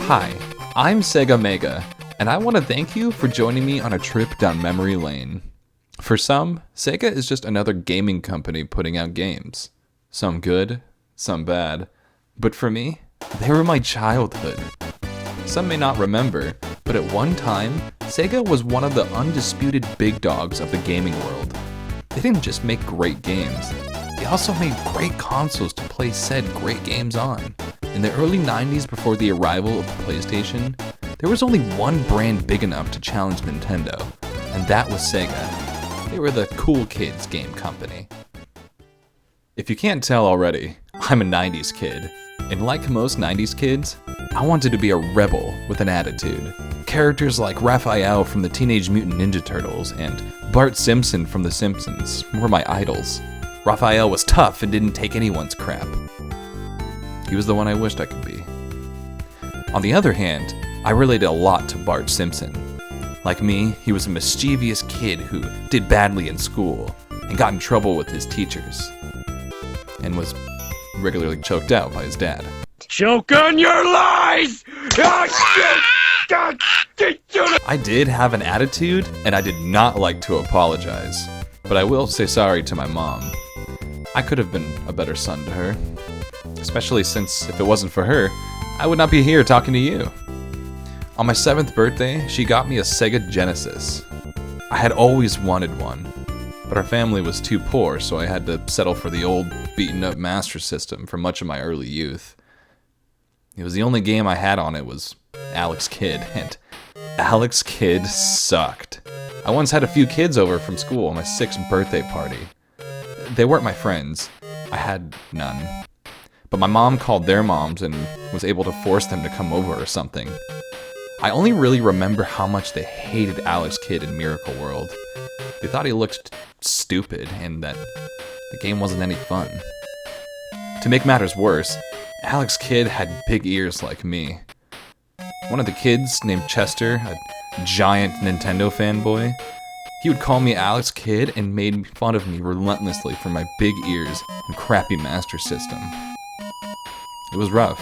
Hi, I'm Sega Mega, and I want to thank you for joining me on a trip down memory lane. For some, Sega is just another gaming company putting out games. Some good, some bad. But for me, they were my childhood. Some may not remember, but at one time, Sega was one of the undisputed big dogs of the gaming world. They didn't just make great games, they also made great consoles to play said great games on. In the early 90s, before the arrival of the PlayStation, there was only one brand big enough to challenge Nintendo, and that was Sega. They were the cool kids game company. If you can't tell already, I'm a 90s kid, and like most 90s kids, I wanted to be a rebel with an attitude. Characters like Raphael from the Teenage Mutant Ninja Turtles and Bart Simpson from The Simpsons were my idols. Raphael was tough and didn't take anyone's crap. He was the one I wished I could be. On the other hand, I related a lot to Bart Simpson. Like me, he was a mischievous kid who did badly in school and got in trouble with his teachers, and was regularly choked out by his dad. Choke on your lies! I did have an attitude, and I did not like to apologize, but I will say sorry to my mom. I could have been a better son to her, especially since if it wasn't for her, I would not be here talking to you. On my 7th birthday, she got me a Sega Genesis. I had always wanted one, but our family was too poor, so I had to settle for the old, beaten-up Master System for much of my early youth. It was the only game I had on it was Alex Kidd, and Alex Kidd sucked. I once had a few kids over from school on my 6th birthday party. They weren't my friends. I had none. But my mom called their moms and was able to force them to come over or something. I only really remember how much they hated Alex Kidd in Miracle World. They thought he looked stupid and that the game wasn't any fun. To make matters worse, Alex Kidd had big ears like me. One of the kids, named Chester, a giant Nintendo fanboy, he would call me Alex Kidd and made fun of me relentlessly for my big ears and crappy Master System. It was rough.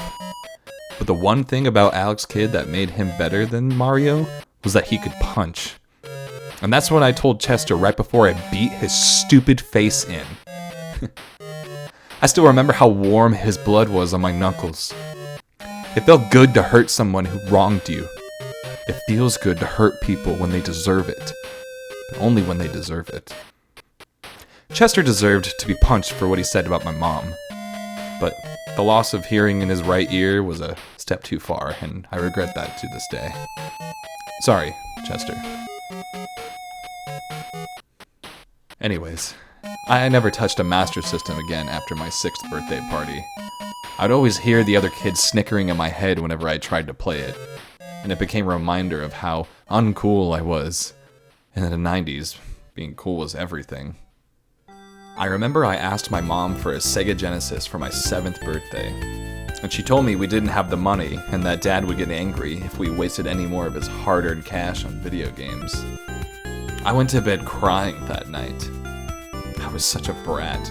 But the one thing about Alex Kidd that made him better than Mario was that he could punch. And that's what I told Chester right before I beat his stupid face in. I still remember how warm his blood was on my knuckles. It felt good to hurt someone who wronged you. It feels good to hurt people when they deserve it, but only when they deserve it. Chester deserved to be punched for what he said about my mom, but the loss of hearing in his right ear was a step too far, and I regret that to this day. Sorry, Chester. Anyways, I never touched a Master System again after my 6th birthday party. I'd always hear the other kids snickering in my head whenever I tried to play it, and it became a reminder of how uncool I was. And in the 90s, being cool was everything. I remember I asked my mom for a Sega Genesis for my 7th birthday, and she told me we didn't have the money and that Dad would get angry if we wasted any more of his hard-earned cash on video games. I went to bed crying that night. I was such a brat.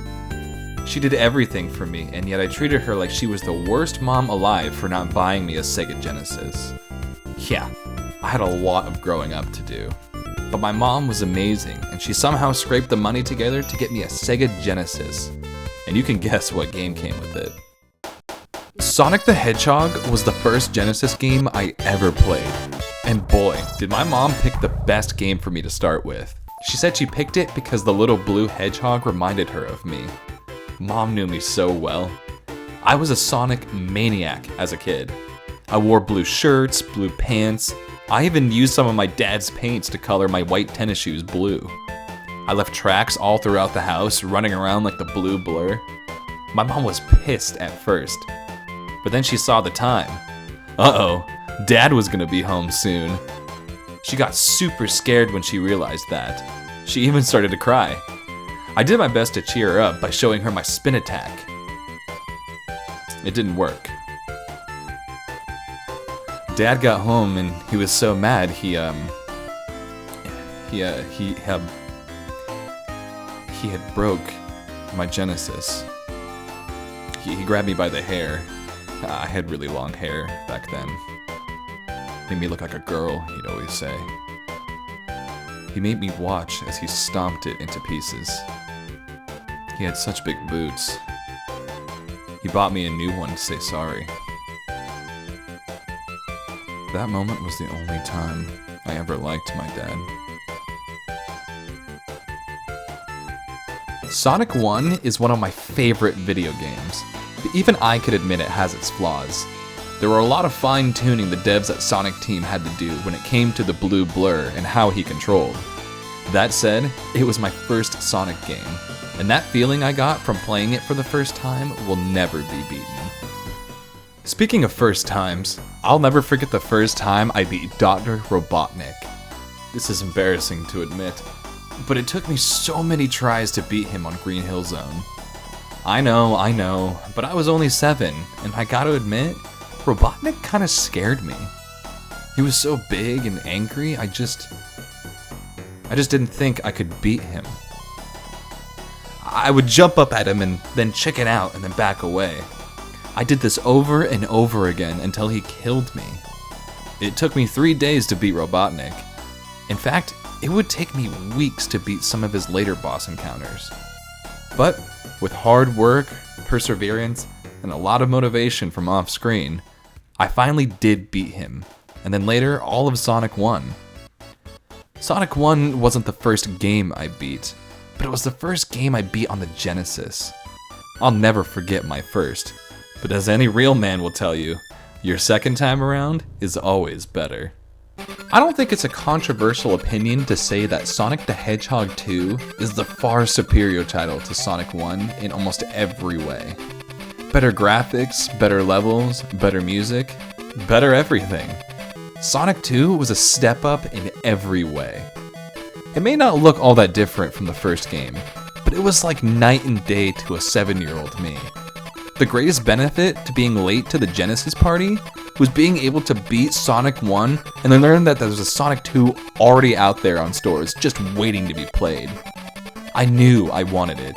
She did everything for me, and yet I treated her like she was the worst mom alive for not buying me a Sega Genesis. Yeah, I had a lot of growing up to do. But my mom was amazing, and she somehow scraped the money together to get me a Sega Genesis. And you can guess what game came with it. Sonic the Hedgehog was the first Genesis game I ever played. And boy, did my mom pick the best game for me to start with. She said she picked it because the little blue hedgehog reminded her of me. Mom knew me so well. I was a Sonic maniac as a kid. I wore blue shirts, blue pants. I even used some of my dad's paints to color my white tennis shoes blue. I left tracks all throughout the house, running around like the blue blur. My mom was pissed at first, but then she saw the time. Uh-oh, Dad was gonna be home soon. She got super scared when she realized that. She even started to cry. I did my best to cheer her up by showing her my spin attack. It didn't work. Dad got home and he was so mad he had broke my Genesis. He grabbed me by the hair. I had really long hair back then. Made me look like a girl, he'd always say. He made me watch as he stomped it into pieces. He had such big boots. He bought me a new one to say sorry. That moment was the only time I ever liked my dad. Sonic 1 is one of my favorite video games, but even I could admit it has its flaws. There were a lot of fine-tuning the devs at Sonic Team had to do when it came to the blue blur and how he controlled. That said, it was my first Sonic game, and that feeling I got from playing it for the first time will never be beaten. Speaking of first times, I'll never forget the first time I beat Dr. Robotnik. This is embarrassing to admit, but it took me so many tries to beat him on Green Hill Zone. I know, but I was only 7, and I gotta admit, Robotnik kinda scared me. He was so big and angry, I just didn't think I could beat him. I would jump up at him and then chicken out and then back away. I did this over and over again until he killed me. It took me 3 days to beat Robotnik. In fact, it would take me weeks to beat some of his later boss encounters. But with hard work, perseverance, and a lot of motivation from off-screen, I finally did beat him, and then later all of Sonic 1. Sonic 1 wasn't the first game I beat, but it was the first game I beat on the Genesis. I'll never forget my first, but as any real man will tell you, your second time around is always better. I don't think it's a controversial opinion to say that Sonic the Hedgehog 2 is the far superior title to Sonic 1 in almost every way. Better graphics, better levels, better music, better everything. Sonic 2 was a step up in every way. It may not look all that different from the first game, but it was like night and day to a 7-year-old me. The greatest benefit to being late to the Genesis party was being able to beat Sonic 1 and then learn that there was a Sonic 2 already out there on stores just waiting to be played. I knew I wanted it.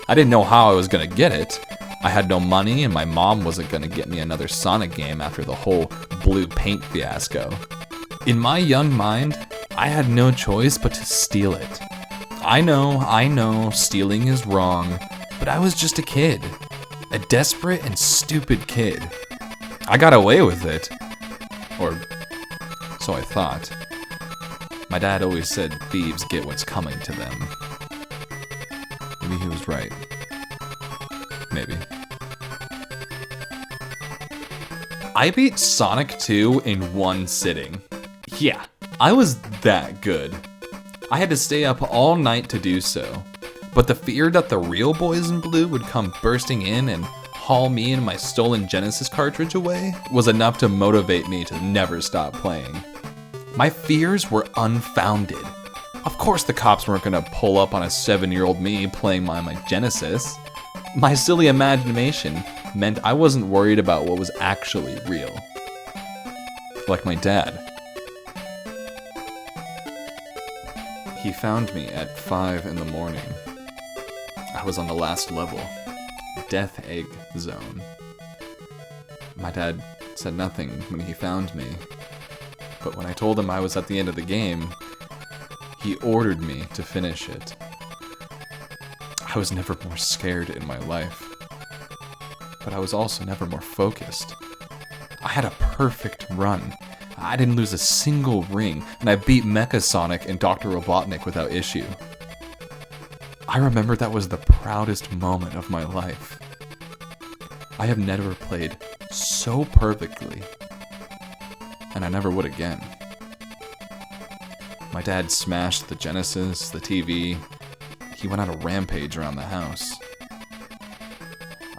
I didn't know how I was gonna get it. I had no money and my mom wasn't gonna get me another Sonic game after the whole blue paint fiasco. In my young mind, I had no choice but to steal it. I know, stealing is wrong, but I was just a kid. A desperate and stupid kid. I got away with it. Or so I thought. My dad always said thieves get what's coming to them. Maybe he was right. Maybe. I beat Sonic 2 in one sitting. Yeah, I was that good. I had to stay up all night to do so. But the fear that the real boys in blue would come bursting in and haul me and my stolen Genesis cartridge away was enough to motivate me to never stop playing. My fears were unfounded. Of course the cops weren't gonna pull up on a 7-year-old me playing my Genesis. My silly imagination meant I wasn't worried about what was actually real. Like my dad. He found me at 5 in the morning. I was on the last level, Death Egg Zone. My dad said nothing when he found me, but when I told him I was at the end of the game, he ordered me to finish it. I was never more scared in my life, but I was also never more focused. I had a perfect run. I didn't lose a single ring, and I beat Mecha Sonic and Dr. Robotnik without issue. I remember that was the proudest moment of my life. I have never played so perfectly, and I never would again. My dad smashed the Genesis, the TV. He went on a rampage around the house.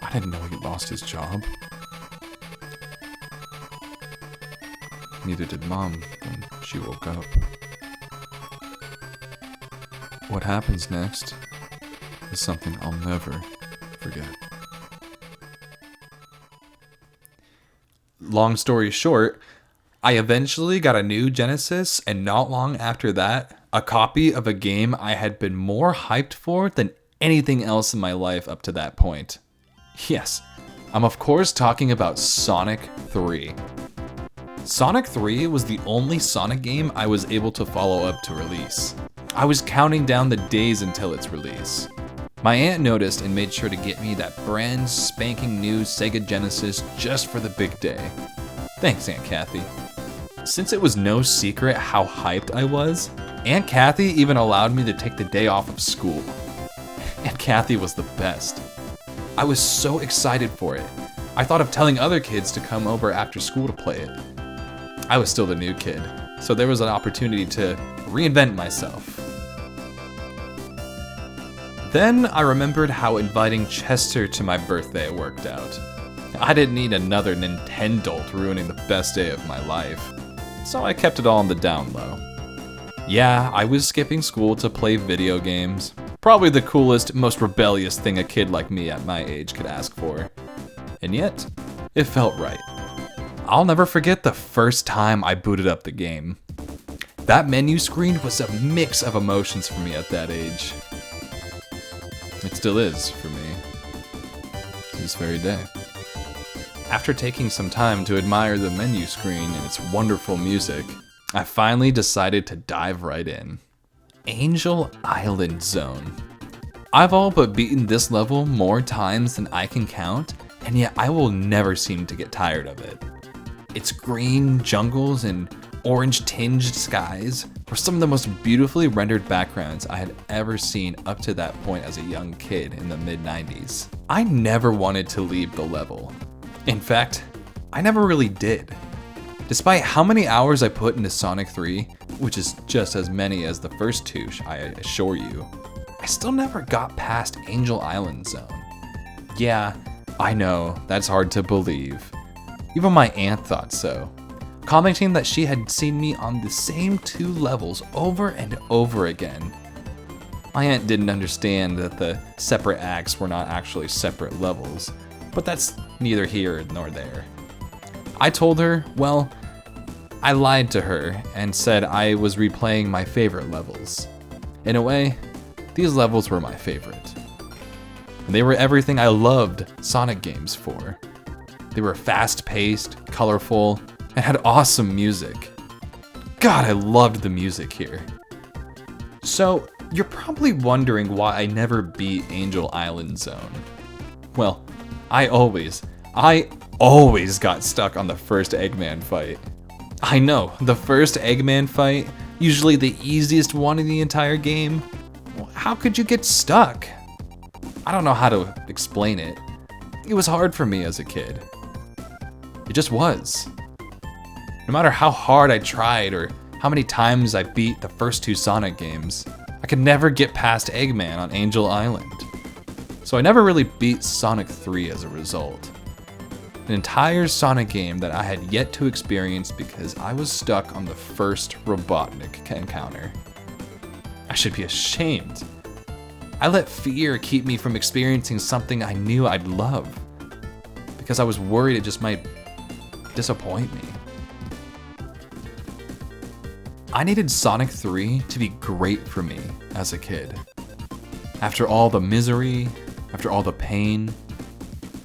I didn't know he lost his job. Neither did Mom when she woke up. What happens next is something I'll never forget. Long story short, I eventually got a new Genesis, and not long after that, a copy of a game I had been more hyped for than anything else in my life up to that point. Yes, I'm of course talking about Sonic 3. Sonic 3 was the only Sonic game I was able to follow up to release. I was counting down the days until its release. My aunt noticed and made sure to get me that brand spanking new Sega Genesis just for the big day. Thanks, Aunt Kathy. Since it was no secret how hyped I was, Aunt Kathy even allowed me to take the day off of school. Aunt Kathy was the best. I was so excited for it. I thought of telling other kids to come over after school to play it. I was still the new kid, so there was an opportunity to reinvent myself. Then I remembered how inviting Chester to my birthday worked out. I didn't need another Nintendo ruining the best day of my life, so I kept it all on the down low. Yeah, I was skipping school to play video games. Probably the coolest, most rebellious thing a kid like me at my age could ask for. And yet, it felt right. I'll never forget the first time I booted up the game. That menu screen was a mix of emotions for me at that age. It still is for me, to this very day. After taking some time to admire the menu screen and its wonderful music, I finally decided to dive right in. Angel Island Zone. I've all but beaten this level more times than I can count, and yet I will never seem to get tired of it. Its green jungles and orange-tinged skies were some of the most beautifully rendered backgrounds I had ever seen up to that point as a young kid in the mid-90s. I never wanted to leave the level. In fact, I never really did. Despite how many hours I put into Sonic 3, which is just as many as the first two, I assure you, I still never got past Angel Island Zone. Yeah, I know, that's hard to believe. Even my aunt thought so, commenting that she had seen me on the same two levels over and over again. My aunt didn't understand that the separate acts were not actually separate levels, but that's neither here nor there. I told her, well, I lied to her and said I was replaying my favorite levels. In a way, these levels were my favorite. They were everything I loved Sonic games for. They were fast-paced, colorful, and had awesome music. God, I loved the music here. So, you're probably wondering why I never beat Angel Island Zone. Well, I always got stuck on the first Eggman fight. I know, the first Eggman fight, usually the easiest one in the entire game. How could you get stuck? I don't know how to explain it. It was hard for me as a kid. It just was. No matter how hard I tried or how many times I beat the first two Sonic games, I could never get past Eggman on Angel Island. So I never really beat Sonic 3 as a result. An entire Sonic game that I had yet to experience because I was stuck on the first Robotnik encounter. I should be ashamed. I let fear keep me from experiencing something I knew I'd love because I was worried it just might disappoint me. I needed Sonic 3 to be great for me as a kid. After all the misery, after all the pain,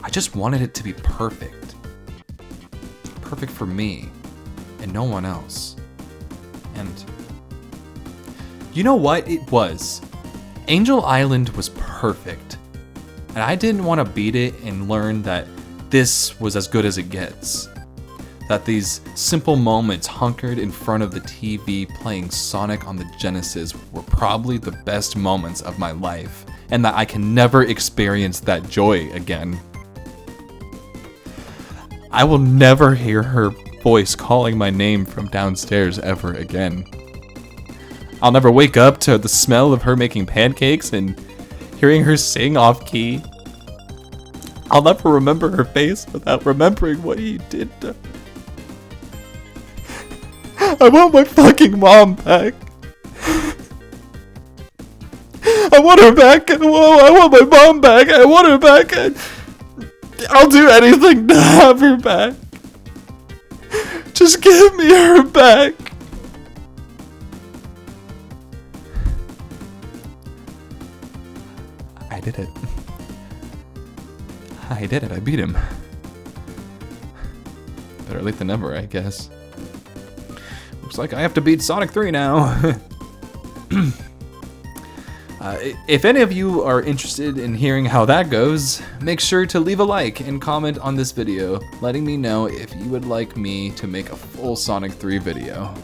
I just wanted it to be perfect. Perfect for me and no one else. And you know what? It was. Angel Island was perfect. And I didn't want to beat it and learn that this was as good as it gets. That these simple moments hunkered in front of the TV playing Sonic on the Genesis were probably the best moments of my life, and that I can never experience that joy again. I will never hear her voice calling my name from downstairs ever again. I'll never wake up to the smell of her making pancakes and hearing her sing off key. I'll never remember her face without remembering what he did to her. I want my fucking mom back. I want her back. I want my mom back. I want her back. I'll do anything to have her back. Just give me her back. I did it. I beat him. Better late than never, I guess. Looks like I have to beat Sonic 3 now. If any of you are interested in hearing how that goes, make sure to leave a like and comment on this video, letting me know if you would like me to make a full Sonic 3 video.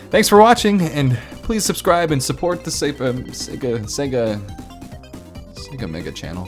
Thanks for watching, and please subscribe and support the Sega Mega channel.